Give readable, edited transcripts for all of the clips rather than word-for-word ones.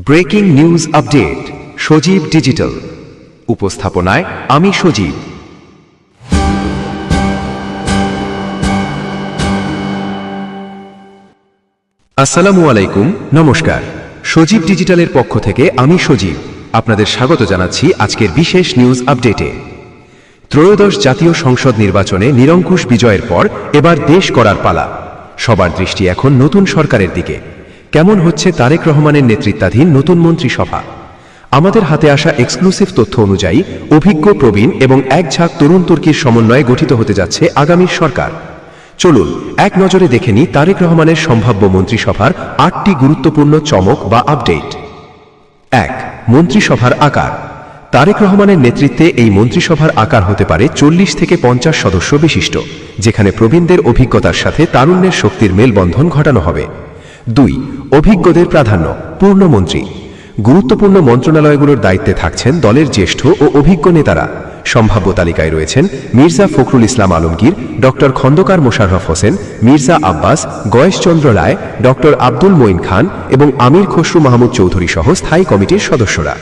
Breaking news update সজীব digital উপস্থাপনায় আমি সজীব। আসসালামু আলাইকুম, নমস্কার। সজীব ডিজিটালের পক্ষ থেকে আমি সজীব আপনাদের স্বাগত জানাচ্ছি আজকের বিশেষ নিউজ আপডেটে। ত্রয়োদশ জাতীয় সংসদ নির্বাচনে নিরঙ্কুশ বিজয়ের পর এবার দেশ করার পালা। সবার দৃষ্টি এখন নতুন সরকারের দিকে। কেমন হচ্ছে তারেক রহমানের নেতৃত্বাধীন নতুন মন্ত্রিসভা? আমাদের হাতে আসা এক্সক্লুসিভ তথ্য অনুযায়ী অভিজ্ঞ, প্রবীণ এবং এক ঝাঁক তরুণ তুর্কির সমন্বয়ে গঠিত হতে যাচ্ছে আগামীর সরকার। চলুন এক নজরে দেখে নিই তারেক রহমানের সম্ভাব্য মন্ত্রিসভার ৮টি গুরুত্বপূর্ণ চমক বা আপডেট। ১. মন্ত্রিসভার আকার। তারেক রহমানের নেতৃত্বে এই মন্ত্রিসভার আকার হতে পারে ৪০ থেকে ৫০ সদস্য বিশিষ্ট, যেখানে প্রবীণদের অভিজ্ঞতার সাথে তারুণ্যের শক্তির মেলবন্ধন ঘটানো হবে। ২. অভিজ্ঞদের প্রাধান্য। পূর্ণমন্ত্রী। গুরুত্বপূর্ণ মন্ত্রণালয়গুলোর দায়িত্বে থাকছেন দলের জ্যেষ্ঠ ও অভিজ্ঞ নেতারা। সম্ভাব্য তালিকায় রয়েছেন মির্জা ফখরুল ইসলাম আলমগীর, ডক্টর খন্দকার মোশাররফ হোসেন, মির্জা আব্বাস, গয়েশচন্দ্র রায়, ডক্টর আব্দুল মঈন খান এবং আমির খসরু মাহমুদ চৌধুরী সহ স্থায়ী কমিটির সদস্যরা।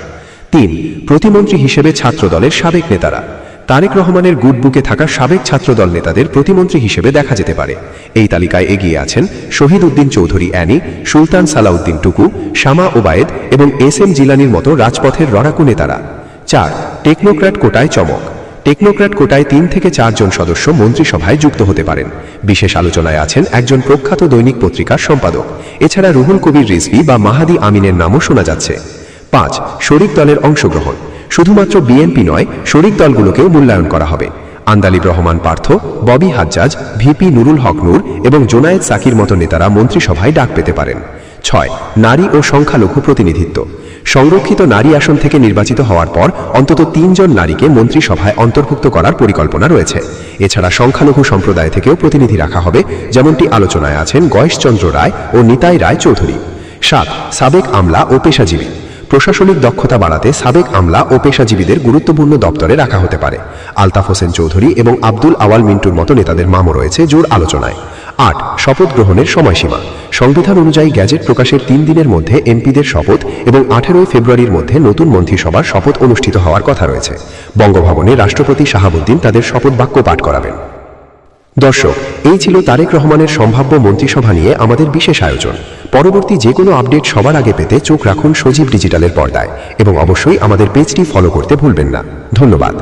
৩. প্রতিমন্ত্রী হিসেবে ছাত্রদলের সাবেক নেতারা। তারেক রহমানের গুডবুকে থাকা সাবেক ছাত্রদল নেতাদের প্রতিমন্ত্রী হিসেবে দেখা যেতে পারে। এই তালিকায় এগিয়ে আছেন শহীদ উদ্দিন চৌধুরী অ্যানি, সুলতান সালাউদ্দিন টুকু, শামা ওবায়েদ এবং এস.এম. জিলানির মতো রাজপথের লড়াকু নেতারা। ৪. টেকনোক্র্যাট কোটায় চমক। টেকনোক্র্যাট কোটায় ৩ থেকে ৪ জন সদস্য মন্ত্রিসভায় যুক্ত হতে পারেন। বিশেষ আলোচনায় আছেন একজন প্রখ্যাত দৈনিক পত্রিকার সম্পাদক। এছাড়া রুহুল কবির রিজভী বা মাহাদি আমিনের নামও শোনা যাচ্ছে। ৫. শরিক দলের অংশগ্রহণ। শুধুমাত্র বিএনপি নয়, শরিক দলগুলোকেও মূল্যায়ন করা হবে। আন্দালিব রহমান পার্থ, ববি হাজ্জাজ, ভিপি নুরুল হক নূর এবং জোনায়েদ সাকির মতো নেতারা মন্ত্রিসভায় ডাক পেতে পারেন। ৬. নারী ও সংখ্যালঘু প্রতিনিধিত্ব। সংরক্ষিত নারী আসন থেকে নির্বাচিত হওয়ার পর অন্তত ৩ জন নারীকে মন্ত্রিসভায় অন্তর্ভুক্ত করার পরিকল্পনা রয়েছে। এছাড়া সংখ্যালঘু সম্প্রদায় থেকেও প্রতিনিধি রাখা হবে, যেমনটি আলোচনায় আছেন গয়েশচন্দ্র রায় ও নিতাই রায় চৌধুরী। ৭. সাবেক আমলা ও পেশাজীবী। প্রশাসনিক দক্ষতা বাড়াতে সাবেক আমলা ও পেশাজীবীদের গুরুত্বপূর্ণ দপ্তরে রাখা হতে পারে। আলতাফ হোসেন চৌধুরী এবং আব্দুল আওয়াল মিন্টুর মতো নেতাদের নামও রয়েছে জোর আলোচনায়। ৮. শপথ গ্রহণের সময়সীমা। সংবিধান অনুযায়ী গ্যাজেট প্রকাশের ৩ দিনের মধ্যে এমপিদের শপথ এবং ১৮ ফেব্রুয়ারির মধ্যে নতুন মন্ত্রিসভার শপথ অনুষ্ঠিত হওয়ার কথা রয়েছে। বঙ্গভবনে রাষ্ট্রপতি শাহাবুদ্দিন তাদের শপথ বাক্য পাঠ করাবেন। দর্শক, এই ছিল তারেক রহমানের সম্ভাব্য মন্ত্রিসভা নিয়ে আমাদের বিশেষ আয়োজন। পরবর্তী যে কোনো আপডেট সবার আগে পেতে চোখ রাখুন সজীব ডিজিটালের পর্দায় এবং অবশ্যই আমাদের পেজটি ফলো করতে ভুলবেন না। ধন্যবাদ।